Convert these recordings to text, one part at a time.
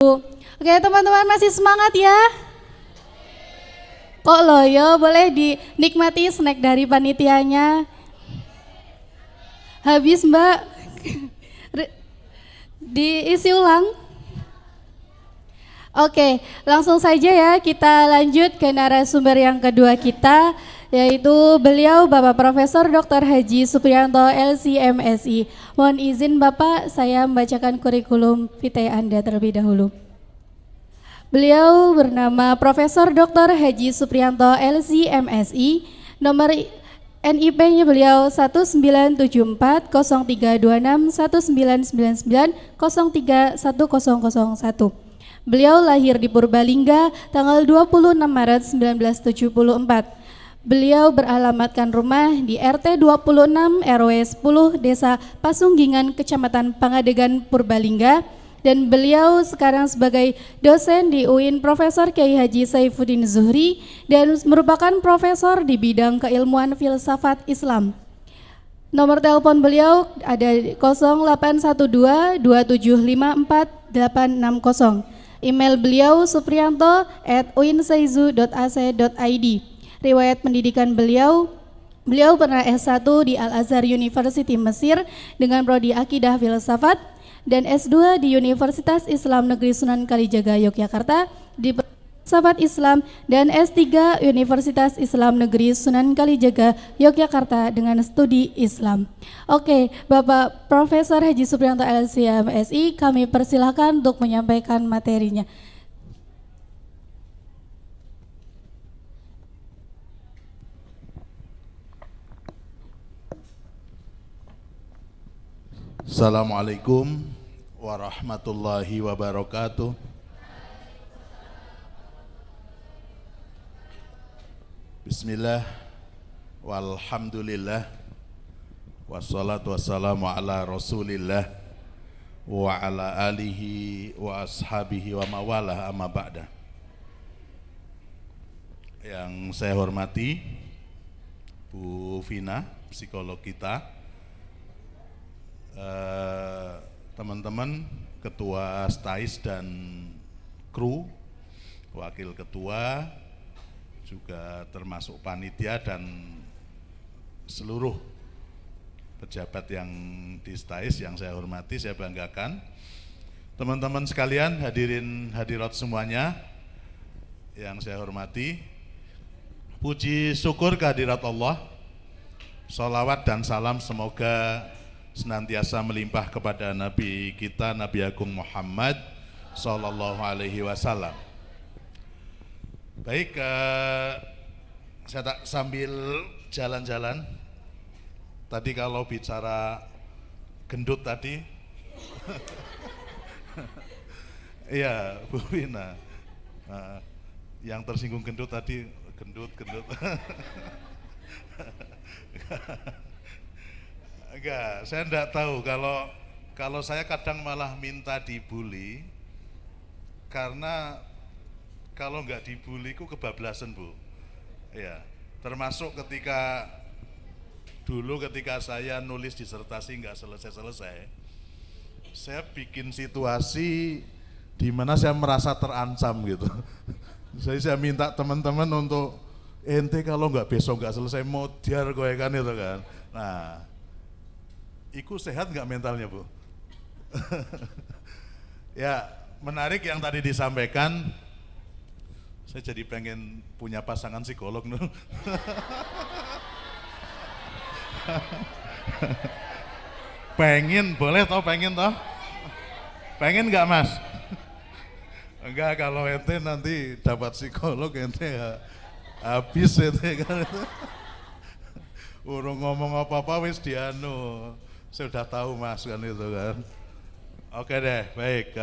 Oke teman-teman masih semangat ya? Kok loyo, boleh dinikmati snack dari panitianya. Habis mbak, diisi ulang. Oke, langsung saja ya kita lanjut ke narasumber yang kedua kita, yaitu beliau Bapak Profesor Dr. Haji Supriyanto LC-MSI. Mohon izin Bapak, saya membacakan kurikulum vitae Anda terlebih dahulu. Beliau bernama Profesor Dr. Haji Supriyanto LC-MSI, nomor NIP-nya beliau 1994-1999-1999-031001. Beliau lahir di Purbalingga tanggal 26 Maret 1974. Beliau beralamatkan rumah di RT 26 RW 10 Desa Pasunggingan, Kecamatan Pangadegan, Purbalingga. Dan beliau sekarang sebagai dosen di UIN Profesor Kiai Haji Saifuddin Zuhri dan merupakan profesor di bidang keilmuan filsafat Islam. Nomor telepon beliau ada 0812-2754-860. Email beliau supriyanto@uinsaizu.ac.id. Riwayat pendidikan beliau pernah S1 di Al-Azhar University Mesir dengan prodi Akidah Filsafat dan S2 di Universitas Islam Negeri Sunan Kalijaga Yogyakarta di Filsafat Islam dan S3 Universitas Islam Negeri Sunan Kalijaga Yogyakarta dengan studi Islam. Oke, Bapak Profesor Haji Supriyanto LC-MSI, kami persilahkan untuk menyampaikan materinya. Assalamualaikum warahmatullahi wabarakatuh. Bismillah, walhamdulillah, wassalatu wassalamu ala rasulillah wa ala alihi wa ashabihi wa mawalah, amma ba'da. Yang saya hormati Bu Vina, psikolog kita, teman-teman ketua STAIS dan kru, wakil ketua, juga termasuk panitia dan seluruh pejabat yang di STAIS yang saya hormati, saya banggakan. Teman-teman sekalian, hadirin hadirat semuanya yang saya hormati, puji syukur kehadirat Allah, sholawat dan salam semoga senantiasa melimpah kepada Nabi kita, Nabi Agung Muhammad Sallallahu Alaihi Wasallam. Baik, saya tak sambil jalan-jalan. Tadi kalau bicara gendut tadi, iya Bu Wina, yang tersinggung gendut tadi, gendut. Enggak, saya enggak tahu kalau saya kadang malah minta dibully karena kalau enggak dibully ku kebablasan Bu. Ya, termasuk ketika saya nulis disertasi enggak selesai, saya bikin situasi di mana saya merasa terancam gitu. Saya minta teman-teman untuk ente kalau enggak besok enggak selesai modiar kowe kan itu kan. Nah, iku sehat nggak mentalnya Bu? Ya, menarik yang tadi disampaikan. Saya jadi pengen punya pasangan psikolog nih. Pengen, boleh toh pengen toh? Pengen nggak Mas? Enggak, kalau ente nanti dapat psikolog ente ya habis ente kan. Urung ngomong apa-apa wis dianu. Saya sudah tahu Mas kan itu kan. Oke deh, baik.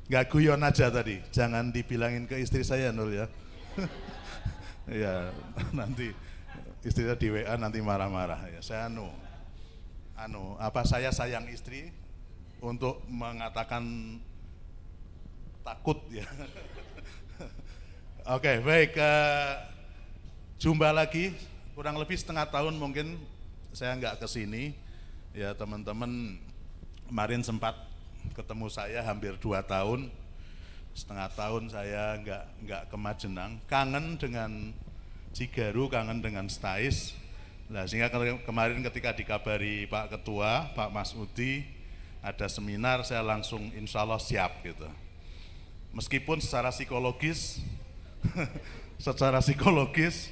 Nggak guyon aja tadi, jangan dibilangin ke istri saya Nul ya. Ya nanti istrinya di WA nanti marah-marah ya. Saya saya sayang istri untuk mengatakan takut ya. Oke, baik. Jumpa lagi, kurang lebih setengah tahun mungkin saya nggak kesini. Ya teman-teman, kemarin sempat ketemu saya hampir 2 tahun. setengah tahun saya nggak ke Majenang, kangen dengan Cigaru, kangen dengan Stais. Nah, sehingga kemarin ketika dikabari Pak Ketua, Pak Mas Udi, ada seminar, saya langsung insya Allah siap gitu. Meskipun secara psikologis, secara psikologis,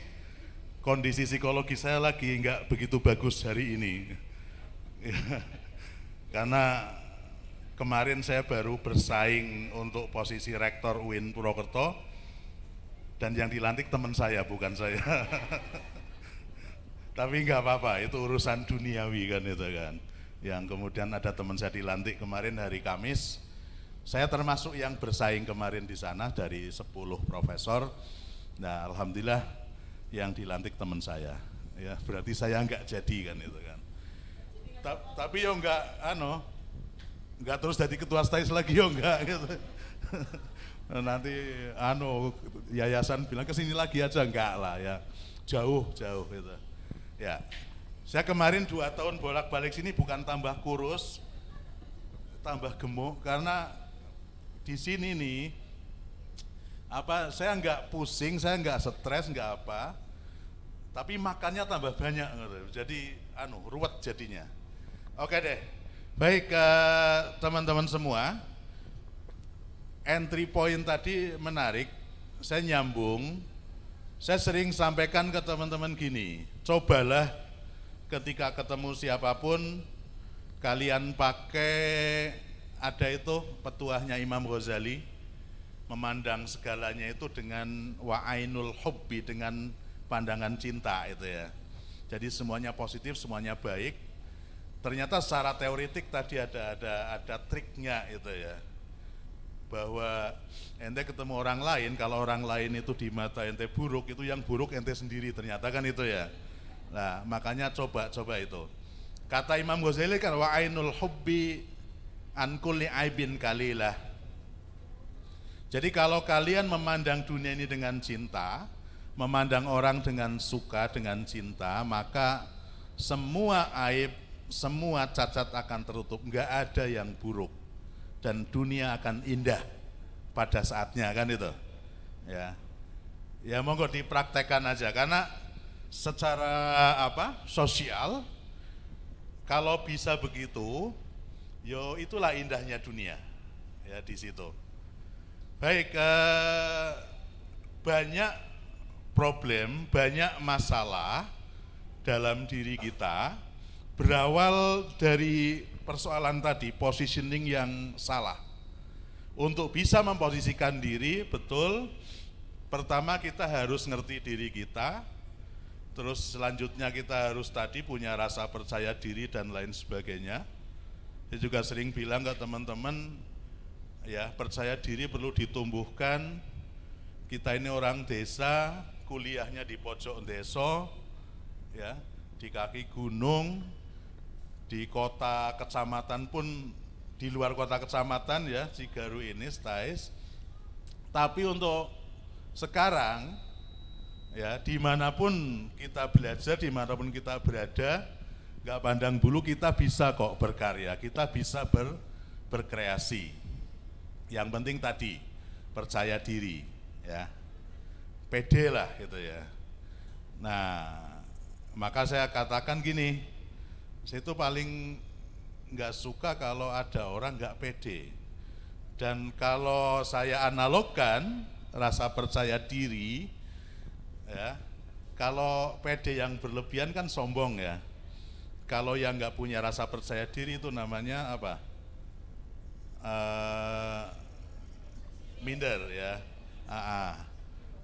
kondisi psikologis saya lagi nggak begitu bagus hari ini. Karena kemarin saya baru bersaing untuk posisi Rektor UIN Purwokerto, dan yang dilantik teman saya, bukan saya. Tapi nggak apa-apa, itu urusan duniawi kan itu kan. Yang kemudian ada teman saya dilantik kemarin hari Kamis. Saya termasuk yang bersaing kemarin di sana dari 10 profesor. Nah, alhamdulillah yang dilantik teman saya. Ya, berarti saya nggak jadi kan itu kan. Tapi yo nggak terus jadi ketua Stais lagi yo nggak gitu. Nanti yayasan bilang kesini lagi aja, enggak lah ya, jauh gitu. Ya, saya kemarin 2 tahun bolak-balik sini bukan tambah kurus, tambah gemuk, karena di sini nih saya nggak pusing, saya nggak stres, nggak apa, tapi makannya tambah banyak, jadi ruwet jadinya. Oke deh, baik teman-teman semua, entry point tadi menarik, saya nyambung. Saya sering sampaikan ke teman-teman gini, cobalah ketika ketemu siapapun, kalian pakai, ada itu petuahnya Imam Ghazali, memandang segalanya itu dengan wa'ainul hubbi, dengan pandangan cinta itu ya. Jadi semuanya positif, semuanya baik. Ternyata secara teoritik tadi ada triknya itu ya. Bahwa ente ketemu orang lain, kalau orang lain itu di mata ente buruk, itu yang buruk ente sendiri, ternyata kan itu ya. Nah, makanya coba itu. Kata Imam Ghazali kan wa ainul hubbi an kulli aibin kalilah. Jadi kalau kalian memandang dunia ini dengan cinta, memandang orang dengan suka, dengan cinta, maka semua aib, semua cacat akan tertutup, enggak ada yang buruk. Dan dunia akan indah pada saatnya kan itu. Ya monggo dipraktekkan aja, karena secara sosial kalau bisa begitu, yo itulah indahnya dunia. Ya di situ. Baik, banyak problem, banyak masalah dalam diri kita berawal dari persoalan tadi, positioning yang salah. Untuk bisa memposisikan diri betul, pertama kita harus ngerti diri kita, terus selanjutnya kita harus tadi punya rasa percaya diri dan lain sebagainya. Saya juga sering bilang ke teman-teman, ya percaya diri perlu ditumbuhkan. Kita ini orang desa, kuliahnya di pojok desa, ya di kaki gunung, di kota kecamatan pun, di luar kota kecamatan ya, Cigaru ini, Stais. Tapi untuk sekarang, ya dimanapun kita belajar, dimanapun kita berada, nggak pandang bulu, kita bisa kok berkarya, kita bisa berkreasi. Yang penting tadi, percaya diri, ya, pede lah gitu ya. Nah, maka saya katakan gini, saya itu paling nggak suka kalau ada orang nggak pede. Dan kalau saya analogkan rasa percaya diri, ya, kalau pede yang berlebihan kan sombong ya. Kalau yang nggak punya rasa percaya diri itu namanya apa? Minder ya.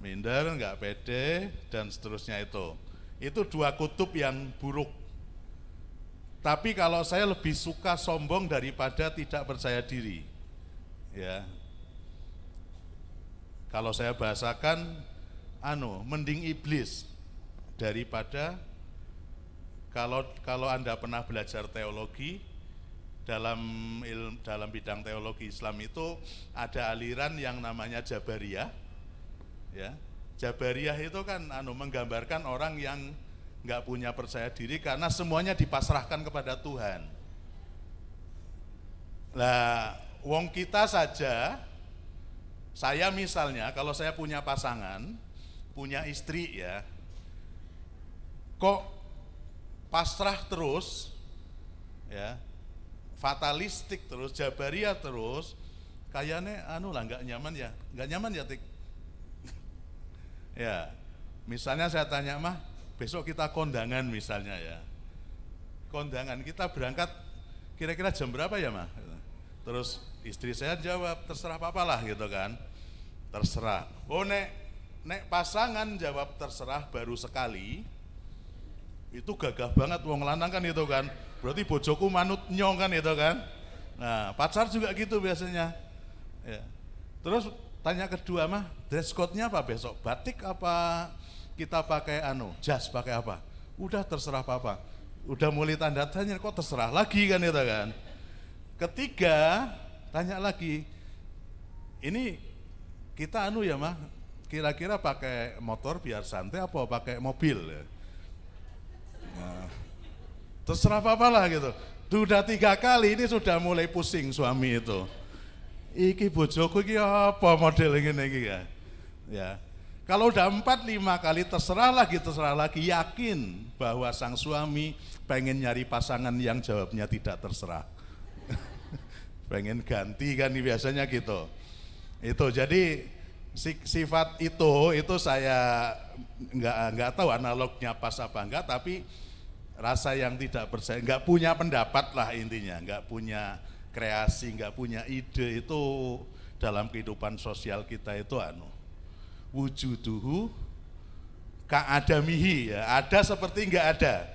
Minder, nggak pede dan seterusnya itu. Itu 2 kutub yang buruk. Tapi kalau saya lebih suka sombong daripada tidak percaya diri. Ya. Kalau saya bahasakan mending iblis daripada, kalau Anda pernah belajar teologi, dalam bidang teologi Islam itu ada aliran yang namanya Jabariyah. Ya. Jabariyah itu kan menggambarkan orang yang nggak punya percaya diri karena semuanya dipasrahkan kepada Tuhan. Lah, wong kita saja Saya misalnya kalau saya punya pasangan, punya istri ya, kok pasrah terus, ya, fatalistik terus, jabariyah terus, kayaknya nggak nyaman ya Tik. Ya, misalnya saya tanya mah, besok kita kondangan misalnya ya, kondangan kita berangkat kira-kira jam berapa ya mah? Terus istri saya jawab, terserah papa lah gitu kan, terserah. Oh nek pasangan jawab terserah baru sekali, itu gagah banget wong lanang kan itu kan, berarti bojoku manut nyong kan itu kan. Nah pacar juga gitu biasanya ya. Terus tanya kedua mah, dress code-nya apa besok, batik apa kita pakai jas, pakai apa, udah terserah papa. Udah mulai tanda tanya, kok terserah lagi kan itu kan. Ketiga tanya lagi, ini kita ya mah, kira-kira pakai motor biar santai apa pakai mobil ya. Nah, terserah papa lah gitu. Sudah 3 kali ini sudah mulai pusing suami itu. Iki bojoku iki apa model ngene iki ya. Ya. Kalau udah 4-5 kali terserah lagi, yakin bahwa sang suami pengen nyari pasangan yang jawabnya tidak terserah. Pengen ganti kan biasanya gitu. Itu jadi sifat itu saya nggak tahu analognya pas apa enggak, tapi rasa yang tidak percaya, nggak punya pendapat lah intinya, nggak punya kreasi, nggak punya ide, itu dalam kehidupan sosial kita itu wujuduhu ka'adamihi ya, ada seperti nggak ada,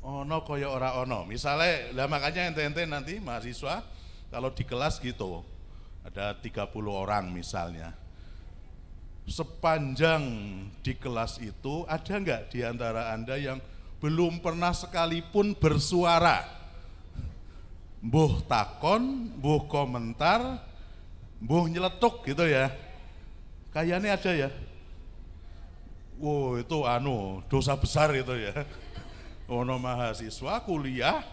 ono koyo ora ono. Misalnya lah makanya ente nanti mahasiswa kalau di kelas gitu ada 30 orang misalnya, sepanjang di kelas itu ada nggak di antara Anda yang belum pernah sekalipun bersuara, mbuh takon, mbuh komentar, mbuh nyeletuk gitu ya? Kayaknya ada ya. Wow, itu dosa besar itu ya. Ono mahasiswa kuliah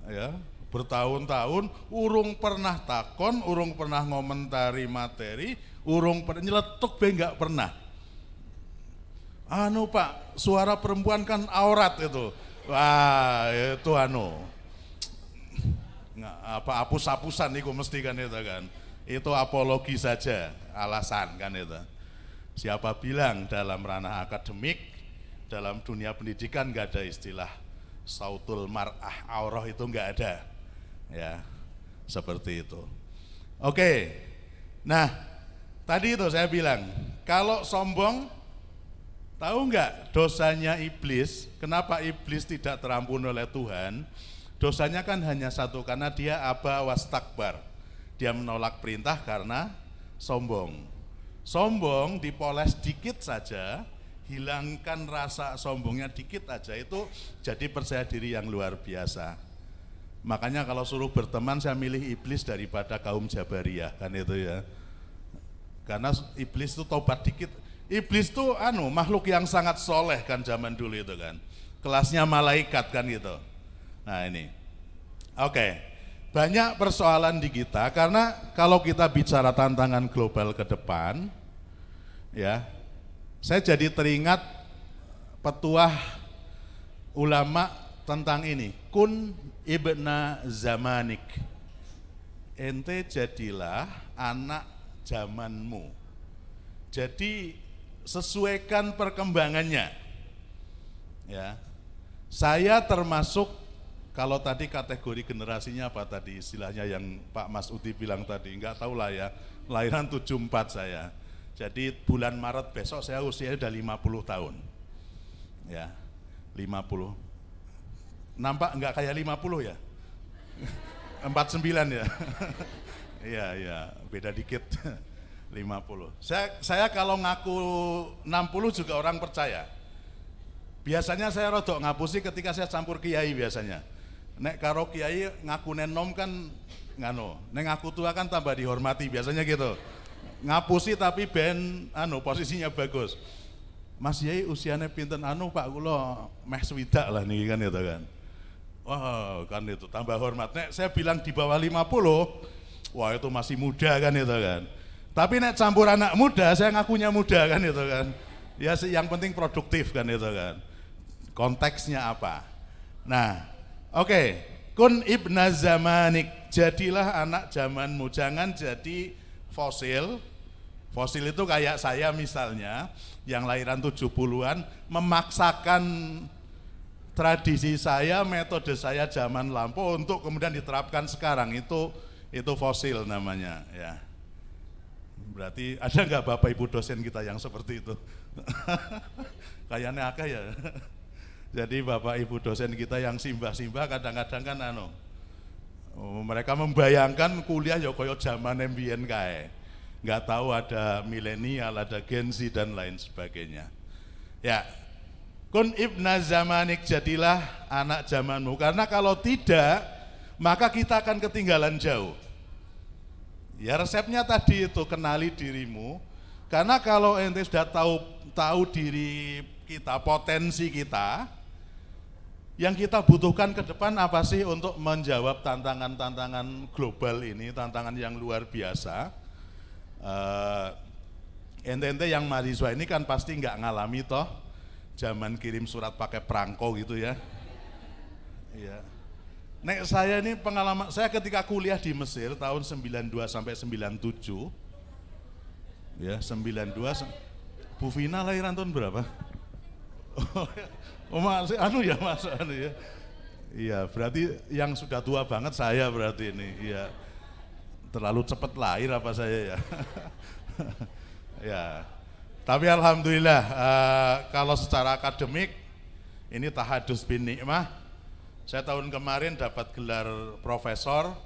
ya, bertahun-tahun urung pernah takon, urung pernah ngomentari materi, urung pernah nyeletuk nggak pernah. Pak, suara perempuan kan aurat itu. Wah, itu nggak apa hapus-hapusan itu mesti kan itu kan. Itu apologi saja, alasan kan itu. Siapa bilang dalam ranah akademik, dalam dunia pendidikan nggak ada istilah sautul mar'ah, aurah itu nggak ada. Ya, seperti itu. Oke, nah tadi itu saya bilang, kalau sombong, tahu nggak dosanya iblis? Kenapa iblis tidak terampun oleh Tuhan? Dosanya kan hanya satu, karena dia aba wastakbar. Dia menolak perintah karena sombong. Sombong dipoles dikit saja, hilangkan rasa sombongnya dikit aja, itu jadi percaya diri yang luar biasa. Makanya kalau suruh berteman saya milih iblis daripada kaum Jabariyah kan itu ya. Karena iblis itu tobat dikit. Iblis itu makhluk yang sangat soleh kan zaman dulu itu kan. Kelasnya malaikat kan gitu. Nah ini. Oke. Banyak persoalan di kita karena kalau kita bicara tantangan global ke depan ya. Saya jadi teringat petuah ulama tentang ini, kun ibna zamanik, ente jadilah anak zamanmu. Jadi sesuaikan perkembangannya. Ya. Saya termasuk, kalau tadi kategori generasinya apa tadi istilahnya yang Pak Mas Uti bilang tadi, enggak tahu lah ya, lahiran 74 saya. Jadi bulan Maret besok saya usianya udah 50 tahun. Ya. 50. Nampak enggak kayak 50 ya? 49 ya? Iya, beda dikit. 50. Saya kalau ngaku 60 juga orang percaya. Biasanya saya rodok ngapusi ketika saya campur kiai biasanya. Nek karo kiai ngaku nenom kan nek ngaku tua kan tambah dihormati biasanya gitu. Ngapusi tapi ben posisinya bagus. Mas Yai usianya pinten Pak kula meh swidak lah niki kan itu kan. Wah, kan itu tambah hormat. Nek saya bilang di bawah 50, wah itu masih muda kan itu kan. Tapi nek campur anak muda, saya ngakunya muda kan itu kan. Ya yang penting produktif kan itu kan. Konteksnya apa? Nah, oke. Kun ibna zamanik, jadilah anak zamanmu, jangan jadi fosil. Fosil itu kayak saya misalnya, yang lahiran 70-an, memaksakan tradisi saya, metode saya zaman lampau untuk kemudian diterapkan sekarang, itu fosil namanya ya. Berarti ada nggak Bapak Ibu dosen kita yang seperti itu? Kayaknya akeh ya. Jadi Bapak Ibu dosen kita yang simbah-simbah kadang-kadang kan mereka membayangkan kuliah ya koyo zaman mbiyen kae. Nggak tahu ada milenial, ada Gen Z dan lain sebagainya. Ya, kun ibna zamanik, jadilah anak zamanmu. Karena kalau tidak, maka kita akan ketinggalan jauh. Ya resepnya tadi itu, kenali dirimu. Karena kalau ente sudah tahu diri kita, potensi kita, yang kita butuhkan ke depan apa sih untuk menjawab tantangan-tantangan global ini, tantangan yang luar biasa. Ente-ente yang mahasiswa ini kan pasti nggak ngalami toh zaman kirim surat pakai perangko gitu ya. Iya. Nek saya ini pengalaman saya ketika kuliah di Mesir tahun 92 sampai 97. Ya, 92. Bu Vina lahiran tahun berapa? Oh, masih ya Mas ya. Iya, berarti yang sudah tua banget saya berarti ini. Iya. Terlalu cepat lahir apa saya ya? Ya. Tapi alhamdulillah kalau secara akademik ini tahadus bin nikmah. Saya tahun kemarin dapat gelar profesor.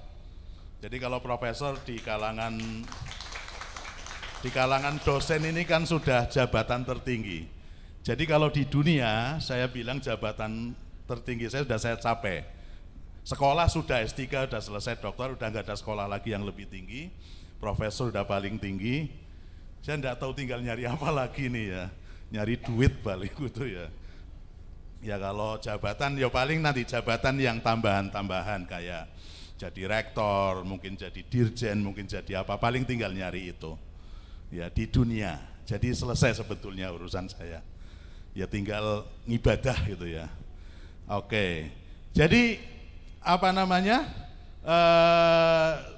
Jadi kalau profesor di kalangan dosen ini kan sudah jabatan tertinggi. Jadi kalau di dunia saya bilang jabatan tertinggi saya capai. Sekolah sudah S3, sudah selesai doktor, udah nggak ada sekolah lagi yang lebih tinggi. Profesor udah paling tinggi. Saya nggak tahu tinggal nyari apa lagi nih ya. Nyari duit paling gitu ya. Ya kalau jabatan ya paling nanti jabatan yang tambahan-tambahan kayak jadi rektor, mungkin jadi dirjen, mungkin jadi apa, paling tinggal nyari itu. Ya di dunia. Jadi selesai sebetulnya urusan saya. Ya tinggal ngibadah gitu ya. Oke. Jadi apa namanya?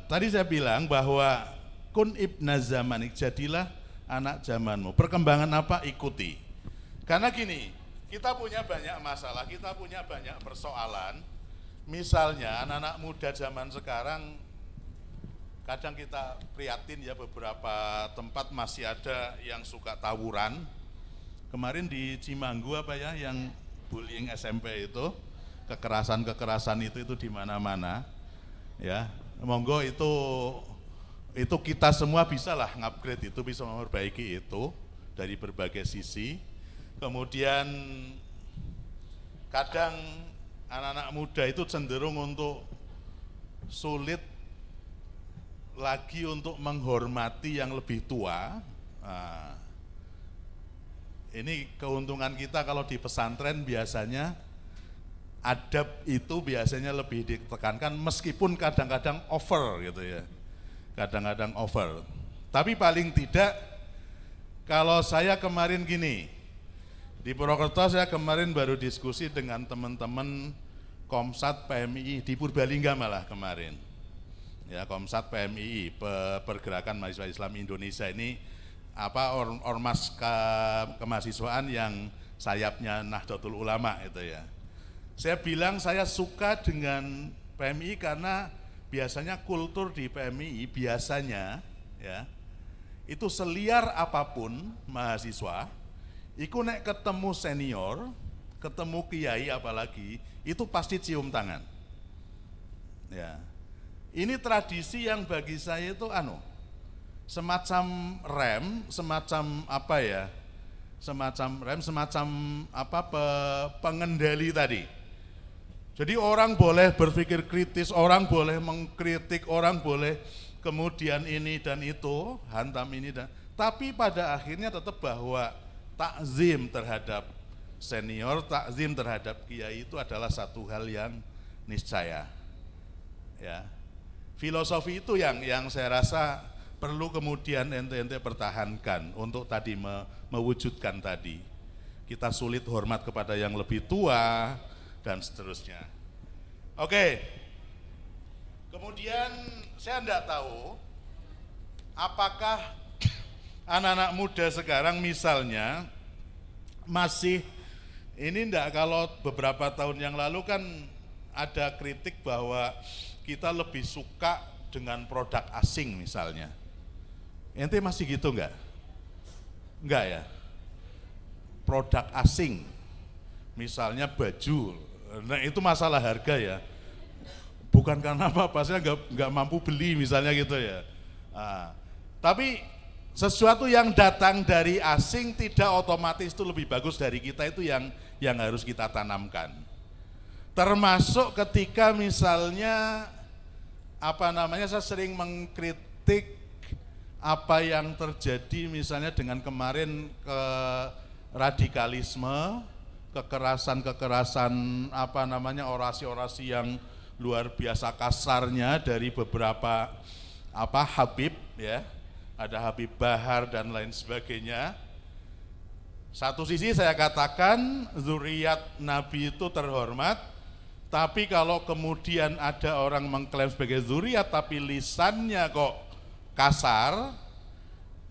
Tadi saya bilang bahwa kun ibna zamanik, jadilah anak zamanmu. Perkembangan apa? Ikuti. Karena gini, kita punya banyak masalah, kita punya banyak persoalan. Misalnya anak-anak muda zaman sekarang, kadang kita prihatin ya beberapa tempat masih ada yang suka tawuran. Kemarin di Cimanggu apa ya yang bullying SMP itu, kekerasan itu di mana-mana. Ya, monggo itu kita semua bisa lah ngupgrade itu, bisa memperbaiki itu dari berbagai sisi. Kemudian kadang anak-anak muda itu cenderung untuk sulit lagi untuk menghormati yang lebih tua. Nah, ini keuntungan kita kalau di pesantren biasanya adab itu biasanya lebih ditekankan meskipun kadang-kadang over gitu ya. Kadang-kadang over. Tapi paling tidak kalau saya kemarin gini, di Purwokerto saya kemarin baru diskusi dengan teman-teman Komsat PMII di Purbalingga malah kemarin. Ya, Komsat PMII, Pergerakan Mahasiswa Islam Indonesia ini ormas kemahasiswaan yang sayapnya Nahdlatul Ulama itu ya. Saya bilang saya suka dengan PMII karena biasanya kultur di PMII biasanya ya itu seliar apapun mahasiswa, iku nek ketemu senior, ketemu kiai apalagi, itu pasti cium tangan. Ya. Ini tradisi yang bagi saya itu semacam rem, semacam apa ya? Semacam rem, semacam pengendali tadi. Jadi orang boleh berpikir kritis, orang boleh mengkritik, orang boleh kemudian ini dan itu, hantam ini dan, tapi pada akhirnya tetap bahwa takzim terhadap senior, takzim terhadap kiai itu adalah satu hal yang niscaya. Ya. Filosofi itu yang saya rasa perlu kemudian ente pertahankan untuk tadi mewujudkan tadi. Kita sulit hormat kepada yang lebih tua dan seterusnya. Oke. Kemudian saya enggak tahu apakah anak-anak muda sekarang misalnya masih ini enggak, kalau beberapa tahun yang lalu kan ada kritik bahwa kita lebih suka dengan produk asing misalnya. Ente masih gitu enggak? Enggak ya? Produk asing, misalnya baju, nah itu masalah harga ya. Bukan karena apa-apa, saya enggak mampu beli misalnya gitu ya. Nah, tapi sesuatu yang datang dari asing tidak otomatis itu lebih bagus dari kita, itu yang harus kita tanamkan. Termasuk ketika misalnya saya sering mengkritik apa yang terjadi misalnya dengan kemarin radikalisme, kekerasan orasi-orasi yang luar biasa kasarnya dari beberapa Habib ya, ada Habib Bahar dan lain sebagainya. Satu sisi saya katakan zuriat Nabi itu terhormat, tapi kalau kemudian ada orang mengklaim sebagai zuriat tapi lisannya kok kasar,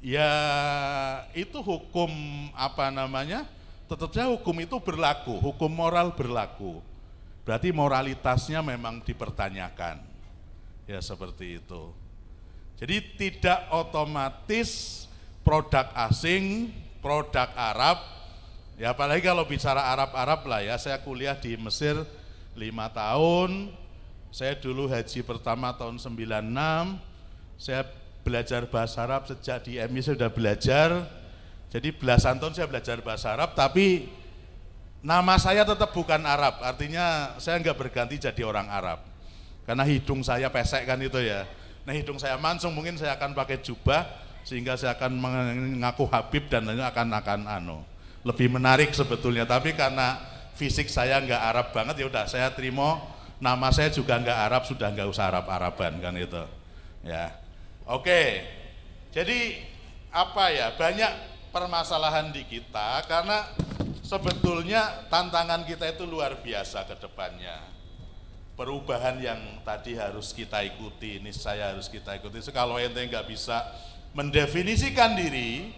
ya itu hukum tetapnya hukum itu berlaku, hukum moral berlaku. Berarti moralitasnya memang dipertanyakan. Ya seperti itu. Jadi tidak otomatis produk asing, produk Arab, ya apalagi kalau bicara Arab-Arab lah ya, saya kuliah di Mesir 5 tahun, saya dulu haji pertama tahun 96, saya belajar bahasa Arab sejak di MI saya sudah belajar, jadi belasan tahun saya belajar bahasa Arab, tapi nama saya tetap bukan Arab, artinya saya enggak berganti jadi orang Arab, karena hidung saya pesek kan itu ya, nah hidung saya mancung, mungkin saya akan pakai jubah, sehingga saya akan mengaku Habib dan akan lebih menarik sebetulnya, tapi karena fisik saya enggak Arab banget, ya udah saya terima nama saya juga enggak Arab, sudah enggak usah Arab-Araban kan itu ya. Oke, jadi banyak permasalahan di kita karena sebetulnya tantangan kita itu luar biasa ke depannya. Perubahan yang tadi harus kita ikuti, ini saya harus kita ikuti. Kalau ente nggak bisa mendefinisikan diri,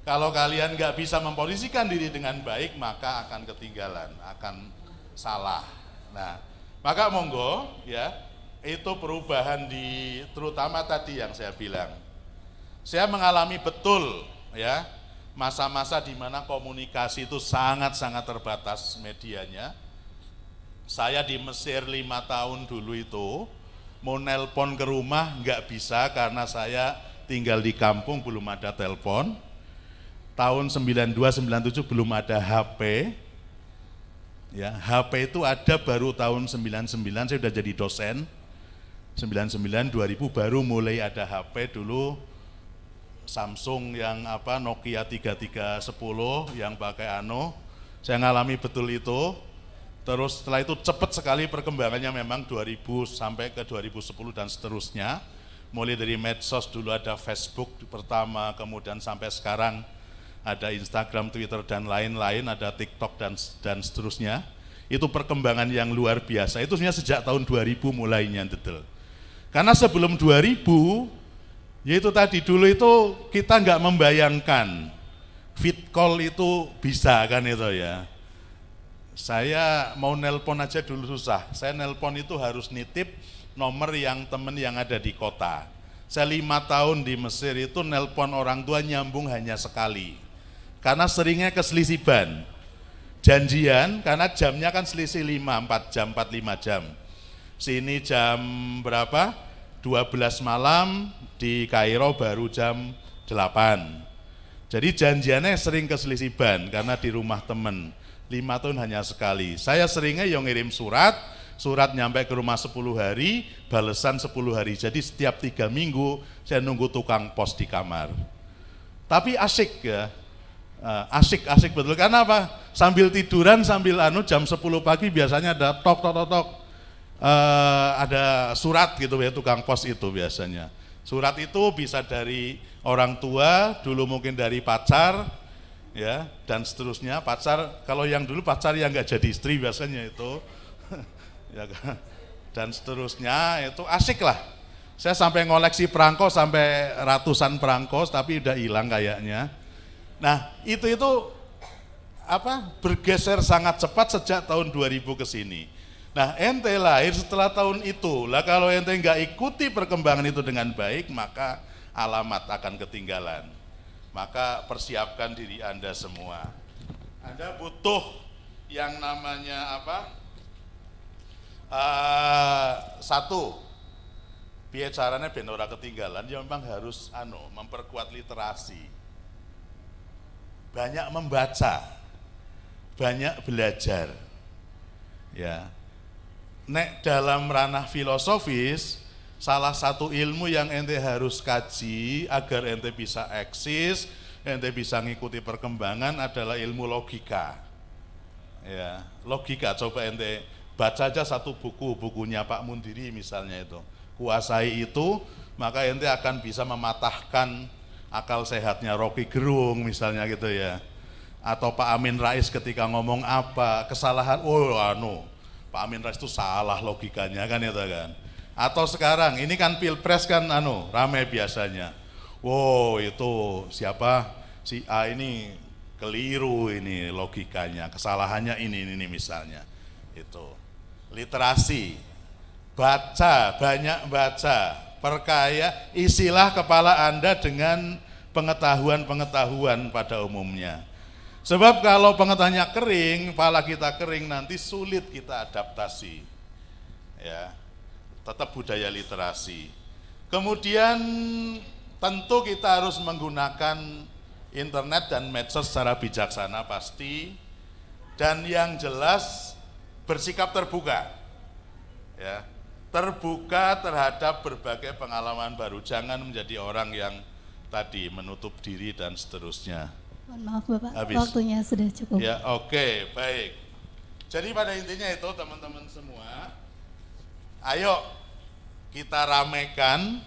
kalau kalian nggak bisa memposisikan diri dengan baik, maka akan ketinggalan, akan salah. Nah, maka monggo ya. Itu perubahan terutama tadi yang saya bilang. Saya mengalami betul ya masa-masa di mana komunikasi itu sangat-sangat terbatas medianya. Saya di Mesir 5 tahun dulu itu mau nelpon ke rumah nggak bisa karena saya tinggal di kampung, belum ada telepon. Tahun 92-97 belum ada HP. Ya, HP itu ada baru tahun 99, saya sudah jadi dosen. 99 2000 baru mulai ada HP, dulu Samsung yang Nokia 3310 yang pakai saya ngalami betul itu. Terus setelah itu cepat sekali perkembangannya, memang 2000 sampai ke 2010 dan seterusnya. Mulai dari medsos, dulu ada Facebook pertama, kemudian sampai sekarang ada Instagram, Twitter dan lain-lain, ada TikTok dan seterusnya. Itu perkembangan yang luar biasa. Itu sebenarnya sejak tahun 2000 mulainya detail. Karena sebelum 2000, yaitu tadi dulu itu kita nggak membayangkan fit call itu bisa kan itu ya. Saya mau nelpon aja dulu susah. Saya nelpon itu harus nitip nomor yang temen yang ada di kota. Saya 5 tahun di Mesir itu nelpon orang tua nyambung hanya sekali. Karena seringnya keselisiban. Janjian karena jamnya kan selisih 4 jam, 4-5 jam. Sini jam berapa? 12 malam, di Kairo baru jam 8. Jadi janjiannya sering keselisiban karena di rumah temen. 5 tahun hanya sekali. Saya seringnya yang ngirim surat nyampe ke rumah 10 hari, balesan 10 hari. Jadi setiap 3 minggu saya nunggu tukang pos di kamar. Tapi asik ya, asik betul. Karena apa? Sambil tiduran, sambil jam 10 pagi biasanya ada tok, ada surat gitu ya, tukang pos itu biasanya. Surat itu bisa dari orang tua, dulu mungkin dari pacar, ya, dan seterusnya. Pacar, kalau yang dulu pacar yang nggak jadi istri biasanya itu, ya kan? Dan seterusnya itu asik lah. Saya sampai ngoleksi perangko sampai ratusan perangko, tapi udah hilang kayaknya. Nah itu bergeser sangat cepat sejak tahun 2000 ke sini. Nah ente lahir setelah tahun itu, lah kalau ente nggak ikuti perkembangan itu dengan baik, maka alamat akan ketinggalan. Maka persiapkan diri Anda semua. Anda butuh yang namanya satu, biar caranya ben ora ketinggalan, ya memang harus memperkuat literasi. Banyak membaca, banyak belajar. Ya. Nek dalam ranah filosofis, salah satu ilmu yang ente harus kaji agar ente bisa eksis, ente bisa ngikuti perkembangan adalah ilmu logika. Ya, logika coba ente baca aja satu bukunya Pak Mundiri misalnya itu. Kuasai itu, maka ente akan bisa mematahkan akal sehatnya Rocky Gerung misalnya gitu ya. Atau Pak Amin Rais ketika ngomong apa, kesalahan, Pak Amin Rais itu salah logikanya kan itu kan. Atau sekarang ini kan pilpres kan ramai biasanya. Wow itu siapa si A ini keliru ini logikanya, kesalahannya ini misalnya. Itu literasi, baca, banyak baca, perkaya isilah kepala Anda dengan pengetahuan-pengetahuan pada umumnya. Sebab kalau pengetahuannya kering, kepala kita kering, nanti sulit kita adaptasi. Ya, tetap budaya literasi. Kemudian tentu kita harus menggunakan internet dan medsos secara bijaksana pasti, dan yang jelas bersikap terbuka, ya, terbuka terhadap berbagai pengalaman baru. Jangan menjadi orang yang tadi menutup diri dan seterusnya. Mohon maaf Bapak, Habis. waktunya sudah cukup. Ya, oke, baik. Jadi pada intinya itu teman-teman semua, ayo kita ramekan,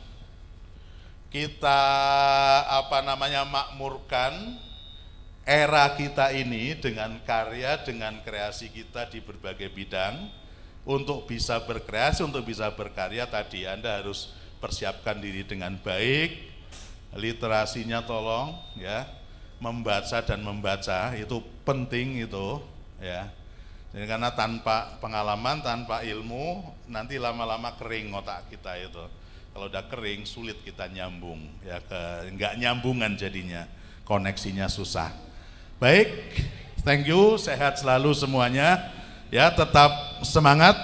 kita makmurkan era kita ini dengan karya, dengan kreasi kita di berbagai bidang. Untuk bisa berkreasi, untuk bisa berkarya tadi Anda harus persiapkan diri dengan baik, literasinya tolong ya, membaca dan membaca itu penting itu ya. Jadi karena tanpa pengalaman, tanpa ilmu, nanti lama-lama kering otak kita itu. Kalau udah kering sulit kita nyambung ya, nggak nyambungan jadinya, koneksinya susah. Baik, thank you, sehat selalu semuanya. Ya, tetap semangat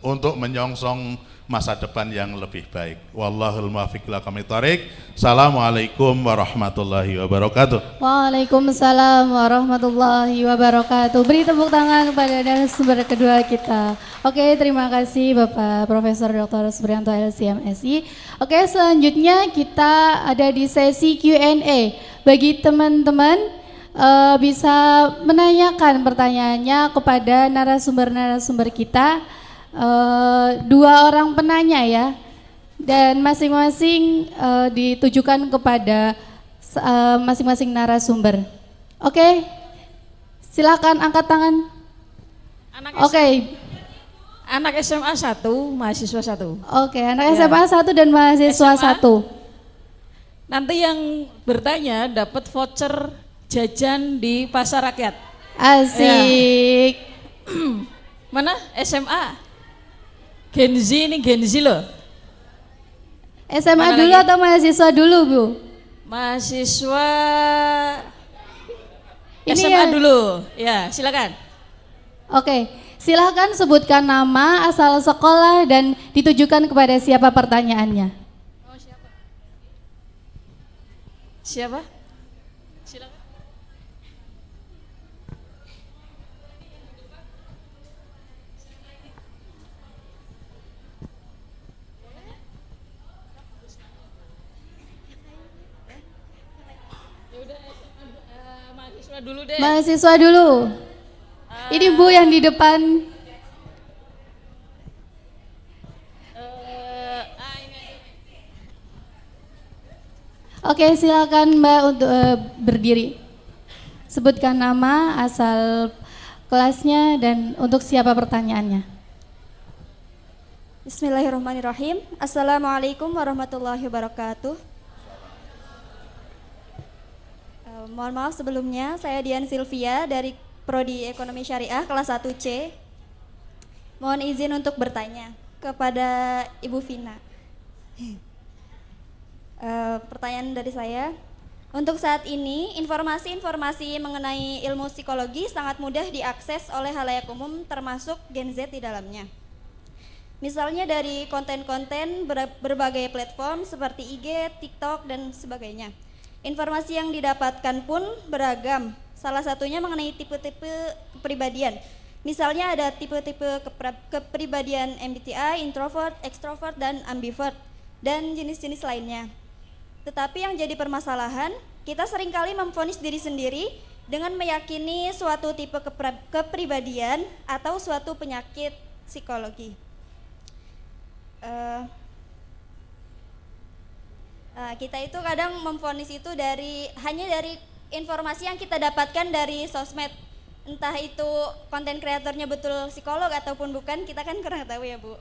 untuk menyongsong masa depan yang lebih baik. Wallahul muwaffiq ila aqwamit thoriq. Assalamualaikum warahmatullahi wabarakatuh. Waalaikumsalam warahmatullahi wabarakatuh. Beri tepuk tangan kepada narasumber kedua kita. Oke, terima kasih Bapak Profesor Dr. Supriyanto LCMSI. Oke, selanjutnya kita ada di sesi Q&A. Bagi teman-teman bisa menanyakan pertanyaannya kepada narasumber-narasumber kita, dua orang penanya ya, dan masing-masing ditujukan kepada masing-masing narasumber. Oke, silakan angkat tangan. Anak SMA 1, mahasiswa 1. Oke, anak SMA 1 dan mahasiswa SMA. 1. Nanti yang bertanya dapat voucher jajan di pasar rakyat. Asik. Mana SMA? Gen Z ini Gen Z loh. SMA Mana dulu lagi? atau mahasiswa dulu Bu? Mahasiswa Ini SMA ya. dulu. Ya, silakan. Oke, silahkan sebutkan nama, asal sekolah, dan ditujukan kepada siapa pertanyaannya. Siapa? Silakan. Mahasiswa dulu deh. Mahasiswa dulu. Ini Bu yang di depan. Ini. Oke, silakan Mbak untuk berdiri. Sebutkan nama, asal kelasnya, dan untuk siapa pertanyaannya. Bismillahirrahmanirrahim. Assalamualaikum warahmatullahi wabarakatuh. Mohon maaf sebelumnya, saya Dian Sylvia dari Prodi Ekonomi Syariah kelas 1C. Mohon izin untuk bertanya kepada Ibu Vina. Pertanyaan dari saya, untuk saat ini informasi-informasi mengenai ilmu psikologi sangat mudah diakses oleh halayak umum termasuk Gen Z di dalamnya. Misalnya dari konten-konten berbagai platform seperti IG, TikTok, dan sebagainya. Informasi yang didapatkan pun beragam, salah satunya mengenai tipe-tipe kepribadian. Misalnya ada tipe-tipe kepribadian MBTI, introvert, extrovert, dan ambivert, dan jenis-jenis lainnya. Tetapi yang jadi permasalahan, kita seringkali memvonis diri sendiri dengan meyakini suatu tipe kepribadian atau suatu penyakit psikologi. Kita itu kadang memvonis itu hanya dari informasi yang kita dapatkan dari sosmed, entah itu konten kreatornya betul psikolog ataupun bukan, kita kan kurang tahu ya Bu.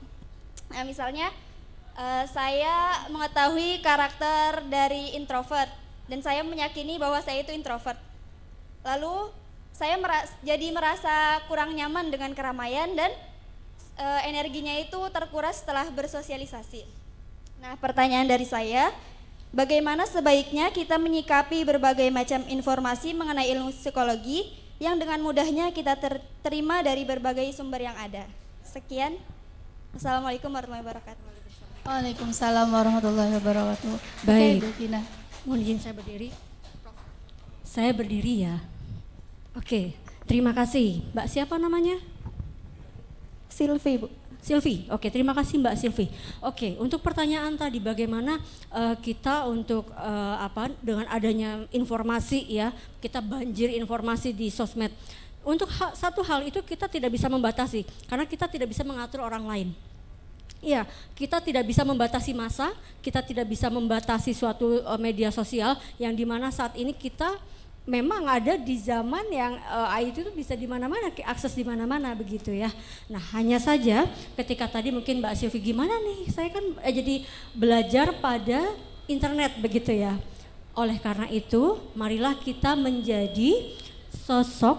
Nah, misalnya saya mengetahui karakter dari introvert dan saya meyakini bahwa saya itu introvert. Lalu saya jadi merasa kurang nyaman dengan keramaian dan energinya itu terkuras setelah bersosialisasi. Nah, pertanyaan dari saya, bagaimana sebaiknya kita menyikapi berbagai macam informasi mengenai ilmu psikologi yang dengan mudahnya kita terima dari berbagai sumber yang ada? Sekian. Assalamualaikum warahmatullahi wabarakatuh. Waalaikumsalam warahmatullahi wabarakatuh. Baik. Oke, Bu Vina. Mohon izin saya berdiri. Saya berdiri ya. Oke, terima kasih. Mbak siapa namanya? Silvi, Bu. Silvi. Oke, terima kasih Mbak Silvi. Oke, untuk pertanyaan tadi bagaimana kita untuk dengan adanya informasi ya, kita banjir informasi di sosmed. Untuk satu hal itu kita tidak bisa membatasi karena kita tidak bisa mengatur orang lain. Iya, kita tidak bisa membatasi massa, kita tidak bisa membatasi suatu media sosial yang dimana saat ini kita memang ada di zaman yang IT itu bisa di mana-mana, akses di mana-mana begitu ya. Nah, hanya saja ketika tadi mungkin Mbak Silvi gimana nih, saya kan jadi belajar pada internet begitu ya. Oleh karena itu, marilah kita menjadi sosok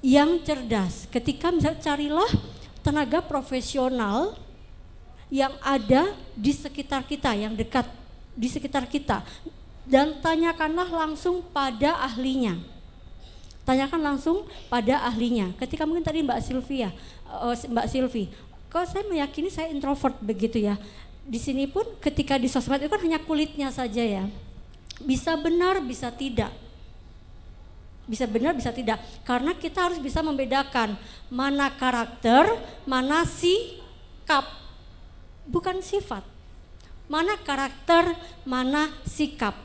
yang cerdas. Ketika misalnya carilah tenaga profesional yang ada di sekitar kita, yang dekat di sekitar kita, dan tanyakanlah langsung pada ahlinya. Tanyakan langsung pada ahlinya. Ketika mungkin tadi Mbak Silvi, kok saya meyakini saya introvert begitu ya. Di sini pun ketika di sosmed itu kan hanya kulitnya saja ya. Bisa benar, bisa tidak. Bisa benar, bisa tidak. Karena kita harus bisa membedakan mana karakter, mana sikap. Bukan sifat, mana karakter, mana sikap.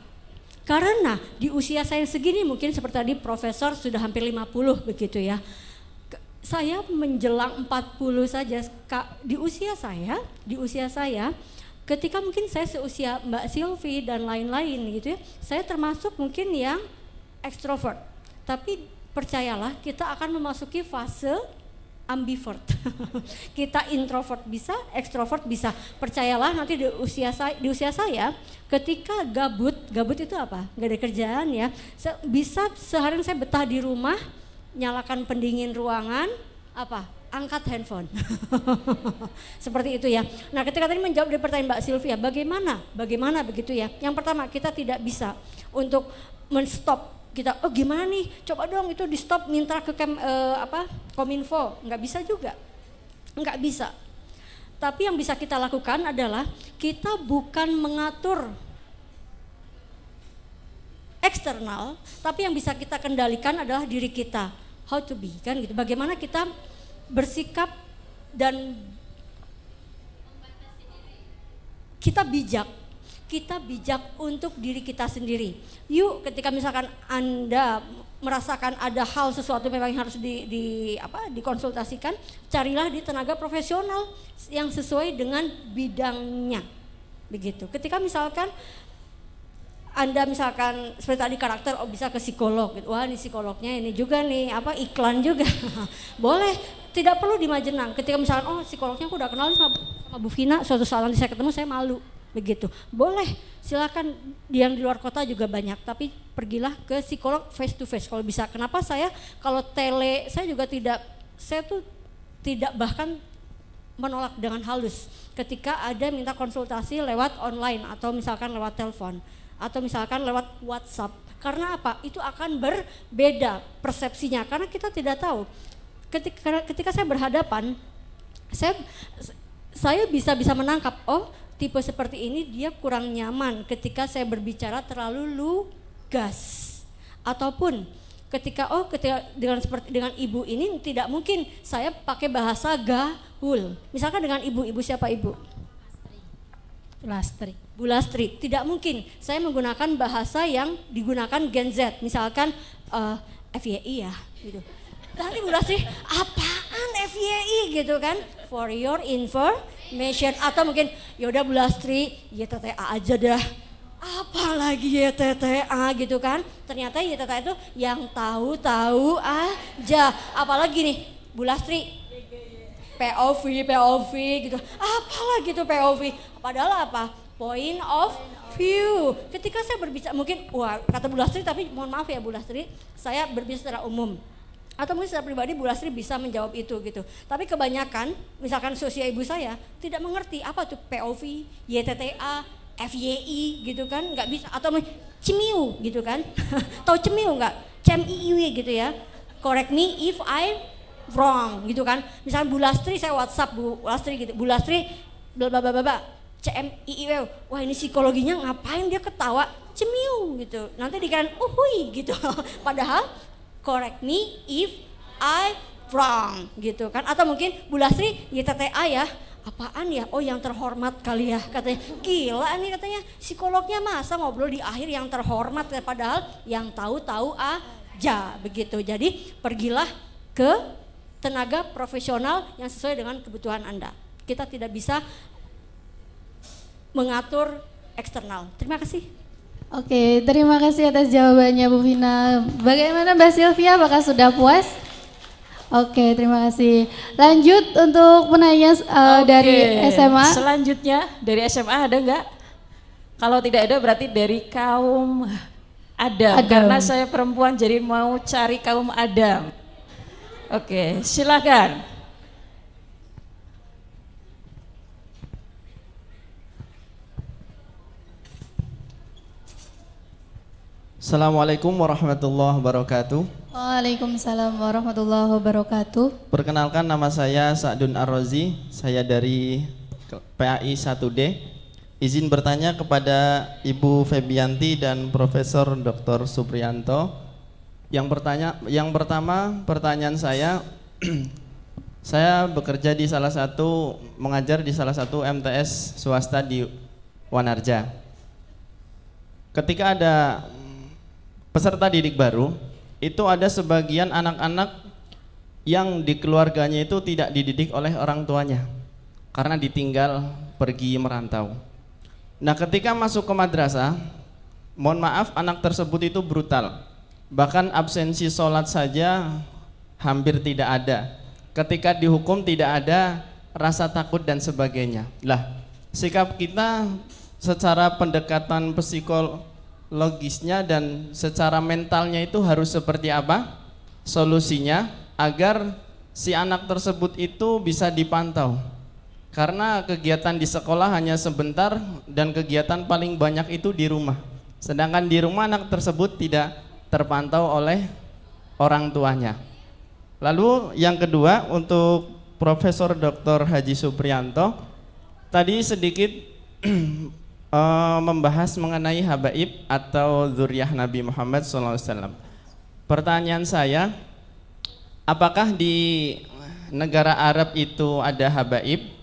Karena di usia saya segini mungkin seperti tadi profesor sudah hampir 50 begitu ya. Saya menjelang 40 saja di usia saya ketika mungkin saya seusia Mbak Silvi dan lain-lain gitu ya. Saya termasuk mungkin yang ekstrovert. Tapi percayalah kita akan memasuki fase ambivert. Kita introvert bisa, ekstrovert bisa. Percayalah nanti di usia saya ketika gabut itu apa? Gak ada kerjaan ya. Bisa seharian saya betah di rumah, nyalakan pendingin ruangan, angkat handphone. Seperti itu ya. Nah, ketika tadi menjawab dari pertanyaan Mbak Sylvia, bagaimana begitu ya. Yang pertama, kita tidak bisa untuk menstop. Kita, gimana nih, coba dong itu di stop, minta ke Kominfo, nggak bisa juga, nggak bisa. Tapi yang bisa kita lakukan adalah kita bukan mengatur eksternal, tapi yang bisa kita kendalikan adalah diri kita, how to be, kan gitu. Bagaimana kita bersikap dan kita bijak untuk diri kita sendiri. Yuk, ketika misalkan Anda merasakan ada hal sesuatu memang yang harus dikonsultasikan, carilah di tenaga profesional yang sesuai dengan bidangnya. Begitu. Ketika misalkan Anda misalkan seperti tadi karakter, oh bisa ke psikolog gitu. Wah, ini psikolognya ini juga nih, apa iklan juga. Boleh, tidak perlu di Majenang. Ketika misalkan oh psikolognya aku udah kenal sama Bu Vina, suatu saat nanti saya ketemu saya malu begitu. Boleh, silakan, yang di luar kota juga banyak, tapi pergilah ke psikolog face to face kalau bisa. Kenapa saya kalau tele saya juga tidak, saya tuh tidak bahkan menolak dengan halus ketika ada minta konsultasi lewat online atau misalkan lewat telepon atau misalkan lewat WhatsApp. Karena apa? Itu akan berbeda persepsinya karena kita tidak tahu. Ketika saya berhadapan, saya bisa menangkap, oh tipe seperti ini dia kurang nyaman ketika saya berbicara terlalu lugas. Ataupun ketika dengan ibu ini tidak mungkin saya pakai bahasa gaul. Misalkan dengan ibu siapa ibu? Bu Lastri, tidak mungkin saya menggunakan bahasa yang digunakan Gen Z, misalkan FYI ya gitu. Nanti Bu Lastri, apaan FYI gitu kan? For your information, atau mungkin yaudah Bu Lastri, YTTA aja dah. Apalagi YTTA gitu kan? Ternyata YTTA itu yang tahu-tahu aja. Apalagi nih Bu Lastri, POV gitu. Apalagi tuh POV? Padahal apa? Point of view. Ketika saya berbicara, mungkin wah kata Bu Lastri, tapi mohon maaf ya Bu Lastri, saya berbicara secara umum. Atau mungkin secara pribadi Bu Lastri bisa menjawab itu gitu. Tapi kebanyakan, misalkan seusia ibu saya tidak mengerti apa tuh POV, YTTA, FYI gitu kan, nggak bisa. Atau cemiu gitu kan, tahu cemiu nggak? CMIIW gitu ya. Correct me if I'm wrong gitu kan. Misalnya Bu Lastri, saya WhatsApp Bu Lastri gitu, Bu Lastri CMIIW, wah ini psikologinya ngapain dia ketawa cemiu gitu, nanti dikirain uhui gitu. Padahal correct me if I wrong gitu kan. Atau mungkin Bu Lastri YTTA ya, apaan ya, oh yang terhormat kali ya katanya. Gila nih katanya, psikolognya masa ngobrol di akhir yang terhormat, padahal yang tahu-tahu aja begitu. Jadi pergilah ke tenaga profesional yang sesuai dengan kebutuhan Anda. Kita tidak bisa mengatur eksternal. Terima kasih. Oke, terima kasih atas jawabannya Bu Vina. Bagaimana Mbak Sylvia, apakah sudah puas? Oke, terima kasih. Lanjut untuk penanya dari SMA. Selanjutnya dari SMA ada enggak? Kalau tidak ada berarti dari kaum Adam. Karena saya perempuan jadi mau cari kaum Adam. Oke, silakan. Assalamualaikum warahmatullahi wabarakatuh. Waalaikumsalam warahmatullahi wabarakatuh. Perkenalkan, nama saya Sa'dun Ar-Rozi, saya dari PAI 1D. Izin bertanya kepada Ibu Febianti dan Profesor Dr. Supriyanto. Yang pertama pertanyaan saya, saya bekerja di mengajar di salah satu MTS swasta di Wanarja. Ketika ada peserta didik baru, itu ada sebagian anak-anak yang di keluarganya itu tidak dididik oleh orang tuanya karena ditinggal pergi merantau. Nah, ketika masuk ke madrasah, mohon maaf, anak tersebut itu brutal. Bahkan absensi sholat saja hampir tidak ada. Ketika dihukum tidak ada rasa takut dan sebagainya. Lah, sikap kita secara pendekatan psikologisnya dan secara mentalnya itu harus seperti apa? Solusinya agar si anak tersebut itu bisa dipantau. Karena kegiatan di sekolah hanya sebentar dan kegiatan paling banyak itu di rumah. Sedangkan di rumah anak tersebut tidak terpantau oleh orang tuanya. Lalu yang kedua, untuk Profesor Dr. Haji Supriyanto, tadi sedikit membahas mengenai habaib atau dzurriyyah Nabi Muhammad SAW. Pertanyaan saya, apakah di negara Arab itu ada habaib?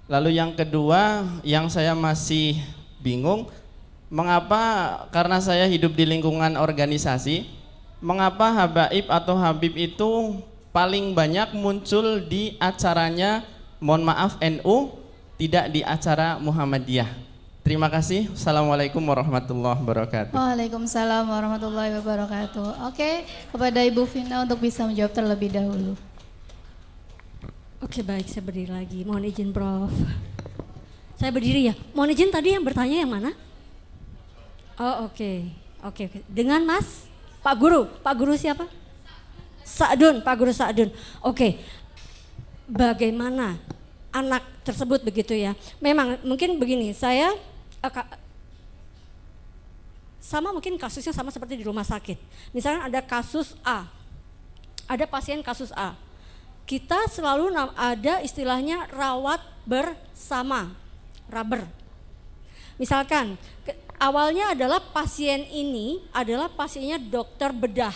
Lalu yang kedua, yang saya masih bingung, mengapa, karena saya hidup di lingkungan organisasi, mengapa habaib atau habib itu paling banyak muncul di acaranya, mohon maaf, NU, tidak di acara Muhammadiyah? Terima kasih. Assalamualaikum warahmatullahi wabarakatuh. Waalaikumsalam warahmatullahi wabarakatuh. Oke, kepada Ibu Vina untuk bisa menjawab terlebih dahulu. Oke, baik, saya berdiri lagi. Mohon izin Prof. Saya berdiri ya. Mohon izin, tadi yang bertanya yang mana? Oh, oke. Oke. Dengan Mas Pak Guru siapa? Sa'dun, Pak Guru Sa'dun. Oke. Bagaimana anak tersebut begitu ya? Memang mungkin begini, saya sama mungkin kasusnya sama seperti di rumah sakit. Misalnya ada kasus A, ada pasien kasus A. Kita selalu ada istilahnya rawat bersama, rubber. Misalkan awalnya adalah pasien ini adalah pasiennya dokter bedah.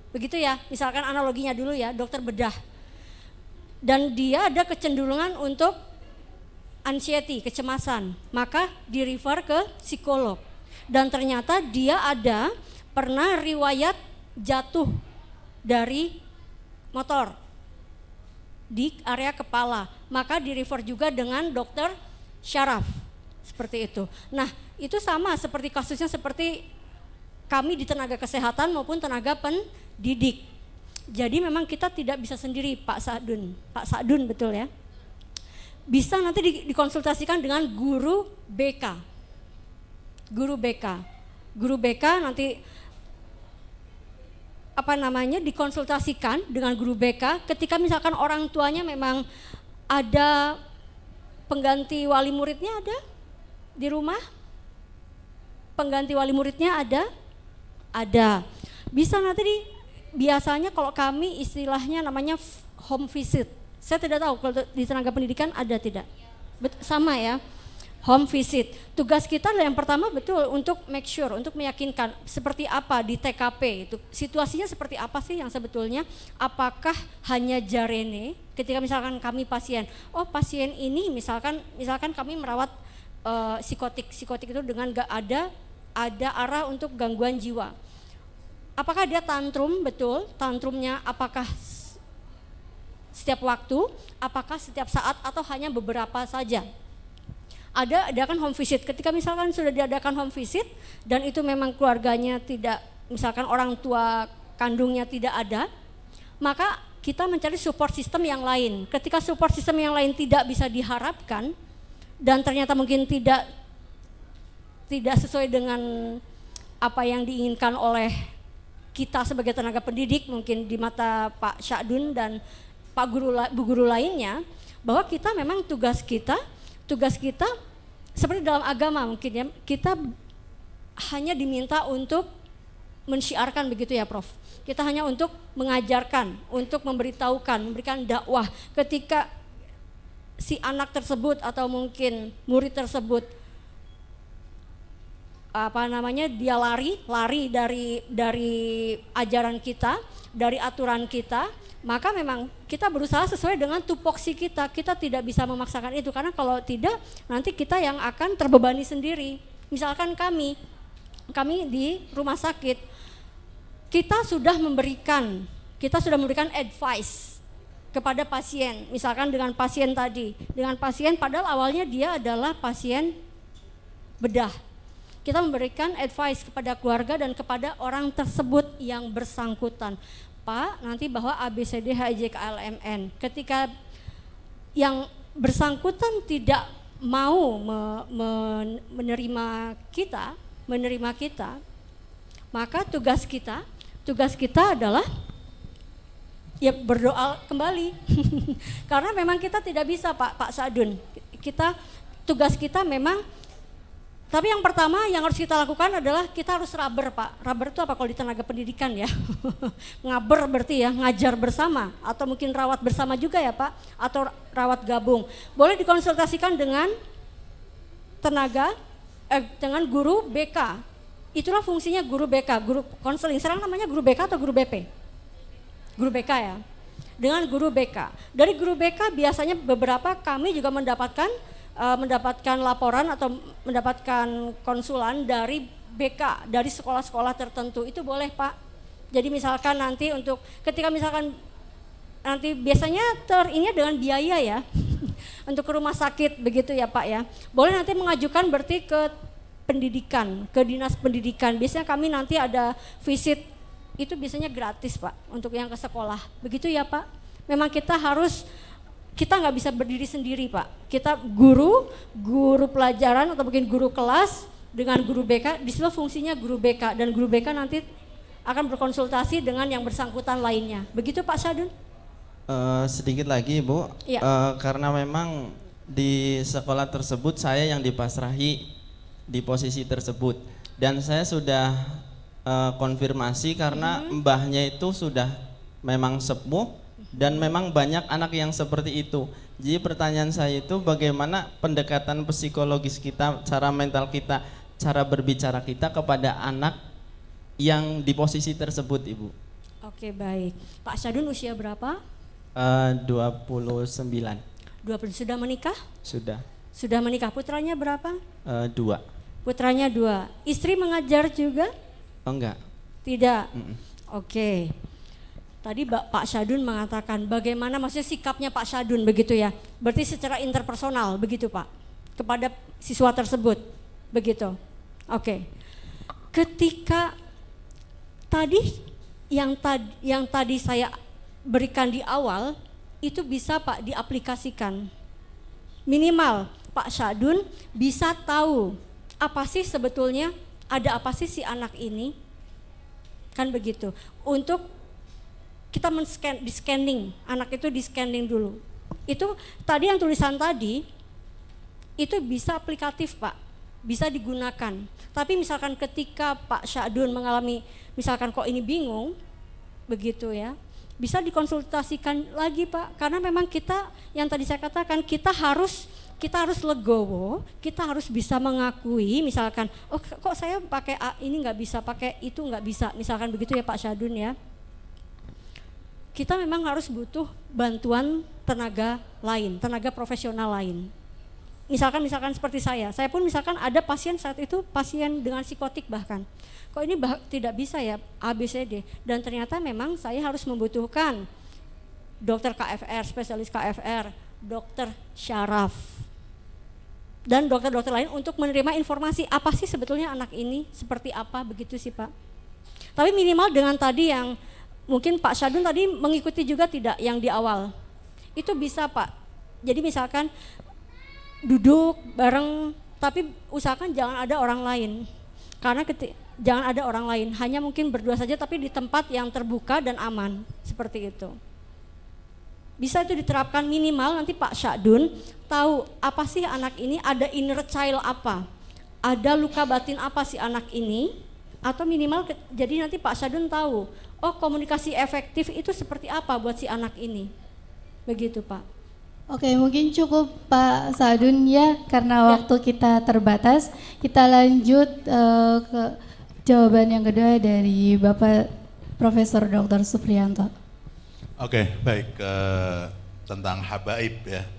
Begitu ya, misalkan analoginya dulu ya, dokter bedah. Dan dia ada kecenderungan untuk anxiety, kecemasan, maka di-refer ke psikolog. Dan ternyata dia ada pernah riwayat jatuh dari motor di area kepala, maka di-refer juga dengan dokter syaraf, seperti itu. Nah, itu sama seperti kasusnya seperti kami di tenaga kesehatan maupun tenaga pendidik. Jadi memang kita tidak bisa sendiri Pak Sa'dun betul ya. Bisa nanti dikonsultasikan dengan guru BK. Guru BK nanti dikonsultasikan dengan guru BK ketika misalkan orang tuanya memang ada pengganti wali muridnya ada di rumah. Pengganti wali muridnya ada. Bisa nanti biasanya kalau kami istilahnya namanya home visit. Saya tidak tahu kalau di tenaga pendidikan ada tidak. Sama ya, home visit. Tugas kita yang pertama betul untuk make sure, untuk meyakinkan seperti apa di TKP itu. Situasinya seperti apa sih yang sebetulnya? Apakah hanya jarene ketika misalkan kami pasien, pasien ini misalkan kami merawat psikotik itu dengan gak ada arah untuk gangguan jiwa. Apakah dia tantrum betul? Tantrumnya apakah setiap waktu, apakah setiap saat atau hanya beberapa saja? Adakan home visit. Ketika misalkan sudah diadakan home visit dan itu memang keluarganya tidak, misalkan orang tua kandungnya tidak ada, maka kita mencari support system yang lain. Ketika support system yang lain tidak bisa diharapkan dan ternyata mungkin tidak sesuai dengan apa yang diinginkan oleh kita sebagai tenaga pendidik, mungkin di mata Pak Sa'dun dan Bu Guru lainnya, bahwa kita memang tugas kita seperti dalam agama mungkin ya, kita hanya diminta untuk mensyiarkan begitu ya Prof. Kita hanya untuk mengajarkan, untuk memberitahukan, memberikan dakwah. Ketika si anak tersebut atau mungkin murid tersebut dia lari dari ajaran kita, dari aturan kita, maka memang kita berusaha sesuai dengan tupoksi kita. Kita tidak bisa memaksakan itu karena kalau tidak nanti kita yang akan terbebani sendiri. Misalkan kami di rumah sakit, kita sudah memberikan advice kepada pasien. Misalkan dengan pasien padahal awalnya dia adalah pasien bedah. Kita memberikan advice kepada keluarga dan kepada orang tersebut yang bersangkutan. Pak, nanti bahwa ABCD HIJ KLMN. Ketika yang bersangkutan tidak mau menerima kita, maka tugas kita adalah ya berdoa kembali. Karena memang kita tidak bisa Pak Sa'dun. Tugas kita memang. Tapi yang pertama yang harus kita lakukan adalah kita harus rubber Pak. Rubber itu apa kalau di tenaga pendidikan ya? Ngaber berarti ya, ngajar bersama atau mungkin rawat bersama juga ya Pak, atau rawat gabung. Boleh dikonsultasikan dengan dengan guru BK. Itulah fungsinya guru BK, guru konseling. Sekarang namanya guru BK atau guru BP? Guru BK ya. Dengan guru BK. Dari guru BK biasanya beberapa kami juga mendapatkan laporan atau mendapatkan konsulan dari BK, dari sekolah-sekolah tertentu. Itu boleh Pak. Jadi misalkan nanti untuk ketika misalkan nanti biasanya teringat dengan biaya ya. untuk ke rumah sakit begitu ya Pak ya. Boleh nanti mengajukan berarti ke pendidikan, ke dinas pendidikan. Biasanya kami nanti ada visit, itu biasanya gratis Pak untuk yang ke sekolah. Begitu ya Pak. Memang kita nggak bisa berdiri sendiri Pak. Kita guru pelajaran atau mungkin guru kelas dengan guru BK, di situ fungsinya guru BK, dan guru BK nanti akan berkonsultasi dengan yang bersangkutan lainnya. Begitu Pak Syadun? Sedikit lagi Ibu, Ya. Karena memang di sekolah tersebut saya yang dipasrahi di posisi tersebut, dan saya sudah konfirmasi karena mbahnya itu sudah memang sepuh dan memang banyak anak yang seperti itu. Jadi pertanyaan saya itu bagaimana pendekatan psikologis kita, cara mental kita, cara berbicara kita kepada anak yang di posisi tersebut Ibu. Oke baik. Pak Syadun usia berapa? 29. 20. Sudah menikah? Sudah. Sudah menikah. Putranya berapa? 2. Putranya 2. Istri mengajar juga? Oh enggak. Tidak. Oke. Tadi Pak Syadun mengatakan bagaimana maksudnya sikapnya Pak Syadun begitu ya. Berarti secara interpersonal begitu Pak kepada siswa tersebut. Begitu. Oke. Ketika yang tadi saya berikan di awal itu bisa Pak diaplikasikan. Minimal Pak Syadun bisa tahu apa sih sebetulnya, ada apa sih si anak ini, kan begitu. Untuk kita di scanning, anak itu di scanning dulu. Itu tadi yang tulisan tadi itu bisa aplikatif Pak, bisa digunakan. Tapi misalkan ketika Pak Syadun mengalami misalkan kok ini bingung, begitu ya, bisa dikonsultasikan lagi Pak, karena memang kita yang tadi saya katakan kita harus legowo, kita harus bisa mengakui misalkan, oh kok saya pakai ini nggak bisa, pakai itu nggak bisa, misalkan begitu ya Pak Syadun ya. Kita memang harus butuh bantuan tenaga lain, tenaga profesional lain. Misalkan seperti saya pun misalkan ada pasien saat itu pasien dengan psikotik bahkan. Kok ini tidak bisa ya ABCD, dan ternyata memang saya harus membutuhkan dokter KFR, spesialis KFR, dokter syaraf dan dokter-dokter lain untuk menerima informasi apa sih sebetulnya anak ini seperti apa, begitu sih Pak. Tapi minimal dengan tadi yang mungkin Pak Syadun tadi mengikuti juga tidak yang di awal, itu bisa Pak. Jadi misalkan duduk bareng, tapi usahakan jangan ada orang lain, karena jangan ada orang lain, hanya mungkin berdua saja tapi di tempat yang terbuka dan aman, seperti itu. Bisa itu diterapkan minimal nanti Pak Syadun tahu apa sih anak ini, ada inner child apa, ada luka batin apa si anak ini, atau minimal jadi nanti Pak Syadun tahu, oh komunikasi efektif itu seperti apa buat si anak ini, begitu Pak. Oke, mungkin cukup Pak Syadun ya, karena waktu kita terbatas. Kita lanjut ke jawaban yang kedua dari Bapak Profesor Dr. Supriyanto. Oke, baik, tentang habaib ya.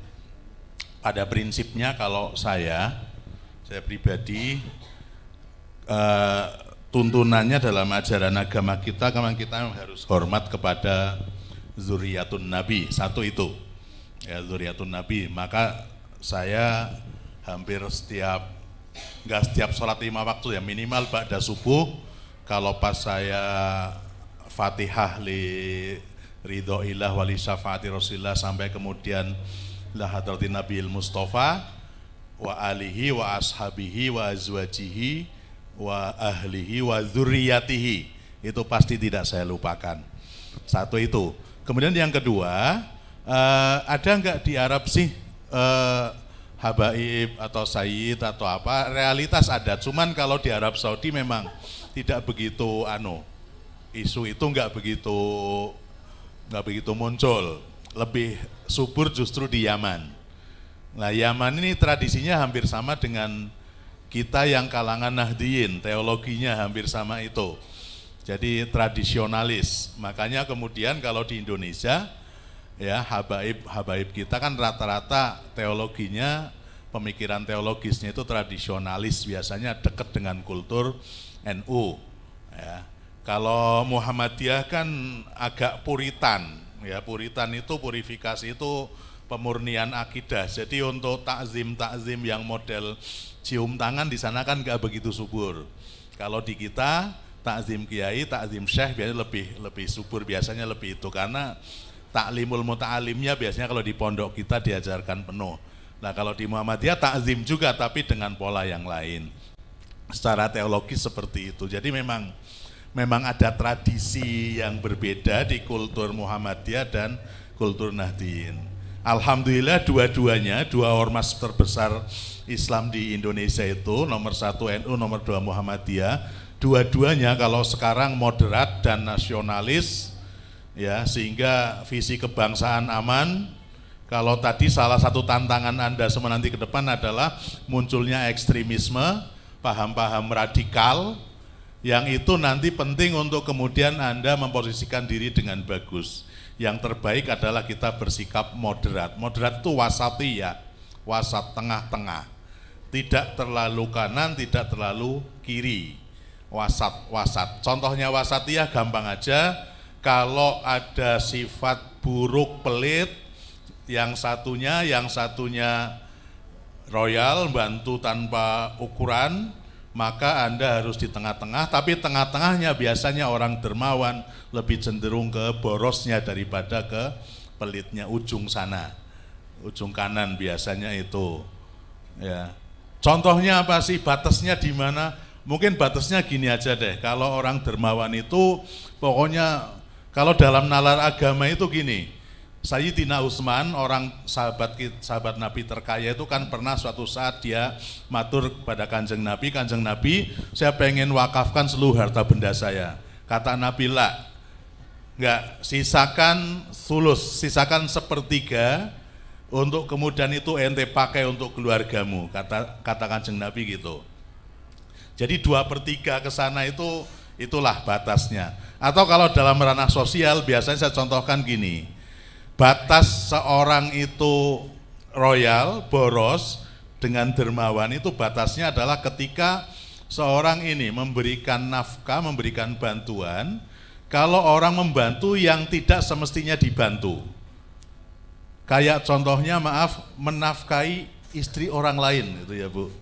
Pada prinsipnya kalau saya pribadi tuntunannya dalam ajaran agama kita harus hormat kepada zuriyatun Nabi, satu itu. Ya, zuriyatun Nabi. Maka saya hampir nggak setiap sholat 5 waktu ya, minimal ba'da subuh, kalau pas saya Fatihah li ridhoillah wali syafaati Rasulillah sampai kemudian la hadratin Nabiil Mustafa wa alihi wa ashabihi wa azwajihi wa ahlihi wa dzurriyyatihi, itu pasti tidak saya lupakan. Satu itu. Kemudian yang kedua, ada nggak di Arab sih habaib atau sayyid atau apa? Realitas ada, cuman kalau di Arab Saudi memang tidak begitu isu itu nggak begitu muncul. Lebih subur justru di Yaman. Nah, Yaman ini tradisinya hampir sama dengan kita yang kalangan Nahdiyin, teologinya hampir sama itu. Jadi tradisionalis. Makanya kemudian kalau di Indonesia ya habaib kita kan rata-rata teologinya, pemikiran teologisnya itu tradisionalis, biasanya dekat dengan kultur NU ya. Kalau Muhammadiyah kan agak puritan ya, puritan itu purifikasi itu pemurnian akidah. Jadi untuk takzim yang model cium tangan di sana kan nggak begitu subur. Kalau di kita takzim kiai, takzim syekh biasanya lebih subur, biasanya lebih itu karena taklimul muta'alimnya biasanya kalau di pondok kita diajarkan penuh. Nah kalau di Muhammadiyah takzim juga tapi dengan pola yang lain. Secara teologis seperti itu. Jadi memang ada tradisi yang berbeda di kultur Muhammadiyah dan kultur Nahdliyin. Alhamdulillah dua-duanya, dua ormas terbesar Islam di Indonesia itu, nomor 1 NU, nomor 2 Muhammadiyah, dua-duanya kalau sekarang moderat dan nasionalis, ya, sehingga visi kebangsaan aman. Kalau tadi salah satu tantangan Anda semua nanti ke depan adalah munculnya ekstremisme, paham-paham radikal, yang itu nanti penting untuk kemudian Anda memposisikan diri dengan bagus. Yang terbaik adalah kita bersikap moderat. Moderat itu wasatiyah, wasat, tengah-tengah. Tidak terlalu kanan, tidak terlalu kiri. Wasat. Contohnya wasatiyah gampang aja, kalau ada sifat buruk pelit, yang satunya royal, bantu tanpa ukuran, maka Anda harus di tengah-tengah, tapi tengah-tengahnya biasanya orang dermawan lebih cenderung ke borosnya daripada ke pelitnya, ujung sana, ujung kanan biasanya itu. Ya. Contohnya apa sih, batasnya di mana? Mungkin batasnya gini aja deh, kalau orang dermawan itu pokoknya kalau dalam nalar agama itu gini, Sayyidina Utsman, orang sahabat Nabi terkaya itu kan pernah suatu saat dia matur kepada Kanjeng Nabi, saya pengen wakafkan seluruh harta benda saya. Kata Nabi, lah, enggak, sisakan sulus, sisakan sepertiga untuk kemudian itu ente pakai untuk keluargamu, kata Kanjeng Nabi gitu. Jadi 2/3 ke sana itulah batasnya. Atau kalau dalam ranah sosial biasanya saya contohkan gini. Batas seorang itu royal, boros, dengan dermawan itu batasnya adalah ketika seorang ini memberikan nafkah, memberikan bantuan, kalau orang membantu yang tidak semestinya dibantu. Kayak contohnya menafkahi istri orang lain itu ya Bu.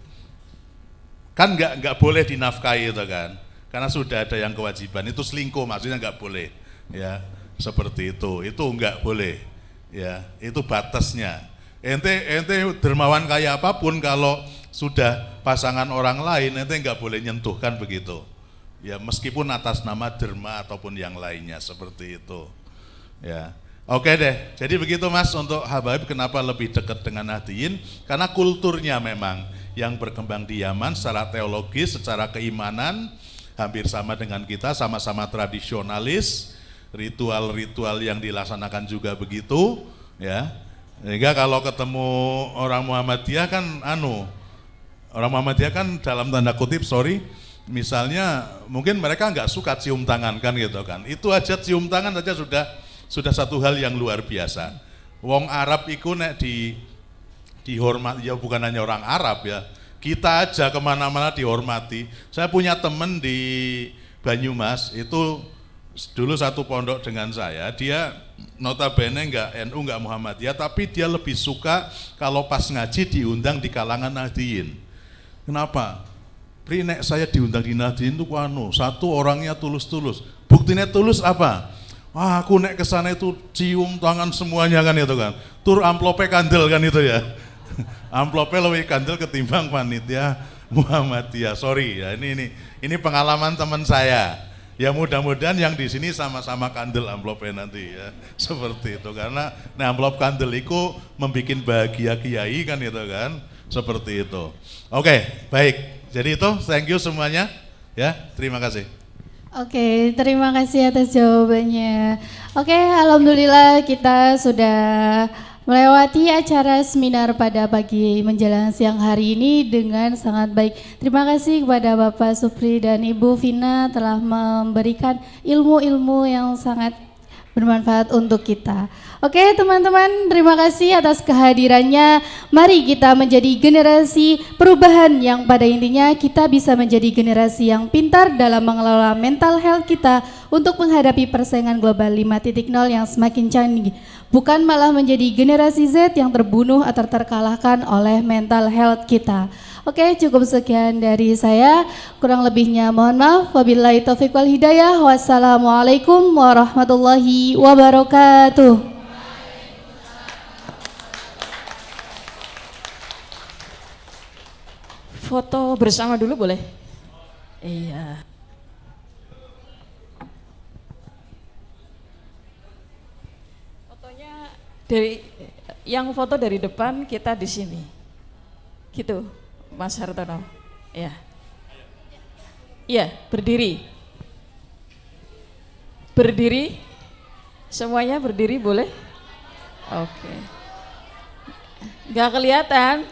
Kan nggak boleh dinafkahi itu kan, karena sudah ada yang kewajiban, itu selingkuh maksudnya nggak boleh ya. Seperti itu enggak boleh, ya, itu batasnya. Ente dermawan kayak apapun, kalau sudah pasangan orang lain, ente enggak boleh nyentuhkan begitu, ya, meskipun atas nama derma ataupun yang lainnya, seperti itu, ya. Oke deh, jadi begitu Mas untuk Habaib kenapa lebih dekat dengan Nahdliyin, karena kulturnya memang yang berkembang di Yaman secara teologis, secara keimanan, hampir sama dengan kita, sama-sama tradisionalis. Ritual-ritual yang dilaksanakan juga begitu, ya. Sehingga kalau ketemu orang Muhammadiyah kan orang Muhammadiyah kan dalam tanda kutip, misalnya mungkin mereka nggak suka cium tangan kan gitu kan. Itu aja cium tangan saja sudah satu hal yang luar biasa. Wong Arab iku nek dihormati, ya bukan hanya orang Arab ya. Kita aja kemana-mana dihormati. Saya punya temen di Banyumas itu dulu satu pondok dengan saya, dia notabene enggak NU, enggak Muhammadiyah, tapi dia lebih suka kalau pas ngaji diundang di kalangan Nahdliyin. Kenapa? Pri, nek saya diundang di Nahdliyin itu satu orangnya tulus-tulus. Buktinya tulus apa? Wah, aku nek kesana itu cium tangan semuanya kan itu kan. Tur amplope kandel kan itu ya. Amplope lebih kandel ketimbang panitia Muhammadiyah. Sorry ya, ini pengalaman teman saya. Ya mudah-mudahan yang di sini sama-sama kandel amplopnya nanti ya, seperti itu, karena amplop kandel itu membuat bahagia kiai kan itu kan, seperti itu. Oke, baik, jadi itu thank you semuanya ya, terima kasih. Oke, terima kasih atas jawabannya. Oke, alhamdulillah kita sudah melewati acara seminar pada pagi menjelang siang hari ini dengan sangat baik. Terima kasih kepada Bapak Supri dan Ibu Vina telah memberikan ilmu-ilmu yang sangat bermanfaat untuk kita. Oke teman-teman, terima kasih atas kehadirannya. Mari kita menjadi generasi perubahan yang pada intinya kita bisa menjadi generasi yang pintar dalam mengelola mental health kita untuk menghadapi persaingan global 5.0 yang semakin canggih. Bukan malah menjadi generasi Z yang terbunuh atau terkalahkan oleh mental health kita. Oke, cukup sekian dari saya. Kurang lebihnya mohon maaf. Wabillahi taufiq wal hidayah. Wassalamualaikum warahmatullahi wabarakatuh. Foto bersama dulu boleh? Iya. Fotonya yang foto dari depan, kita di sini. Gitu, Mas Hartono. Ya. Iya, berdiri. Berdiri. Semuanya berdiri boleh? Oke. Nggak kelihatan.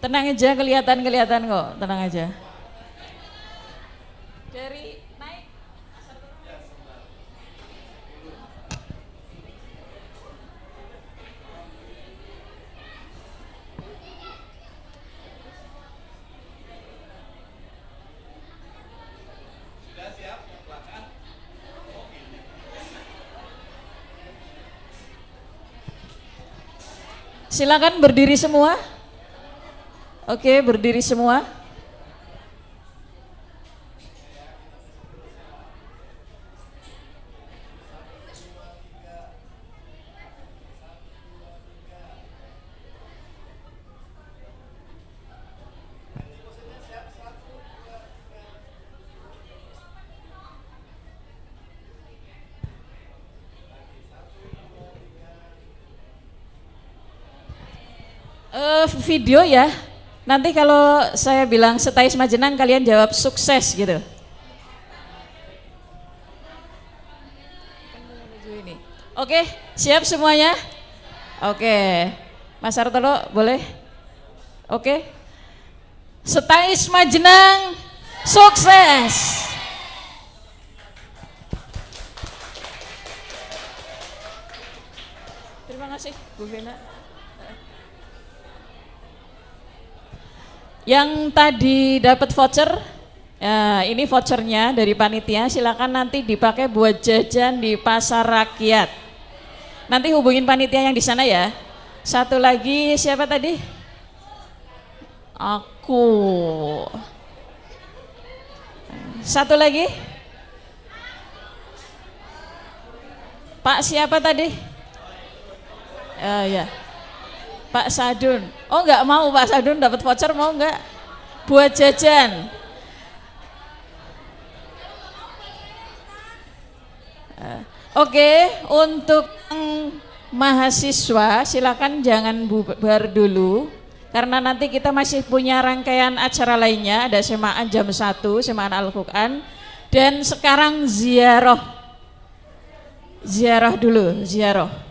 Tenang aja, kelihatan kok, tenang aja. Dari naik. Silakan berdiri semua. Oke, berdiri semua. Video ya. Nanti kalau saya bilang Setais Majenang, kalian jawab sukses gitu. Oke, siap semuanya? Oke, Mas Hartono boleh? Oke. Setais Majenang, sukses! Terima kasih, Bu Vina. Yang tadi dapat voucher, ya, ini vouchernya dari panitia, silakan nanti dipakai buat jajan di pasar rakyat. Nanti hubungin panitia yang di sana ya. Satu lagi siapa tadi? Aku. Satu lagi? Pak siapa tadi? Ya. Pak Sadun. Oh enggak mau Pak Sadun dapat voucher, mau enggak? Buat jajan. Oke, untuk mahasiswa silakan jangan bubar dulu. Karena nanti kita masih punya rangkaian acara lainnya, ada semaan jam 1, semaan Al-Quran. Dan sekarang ziarah dulu, ziarah.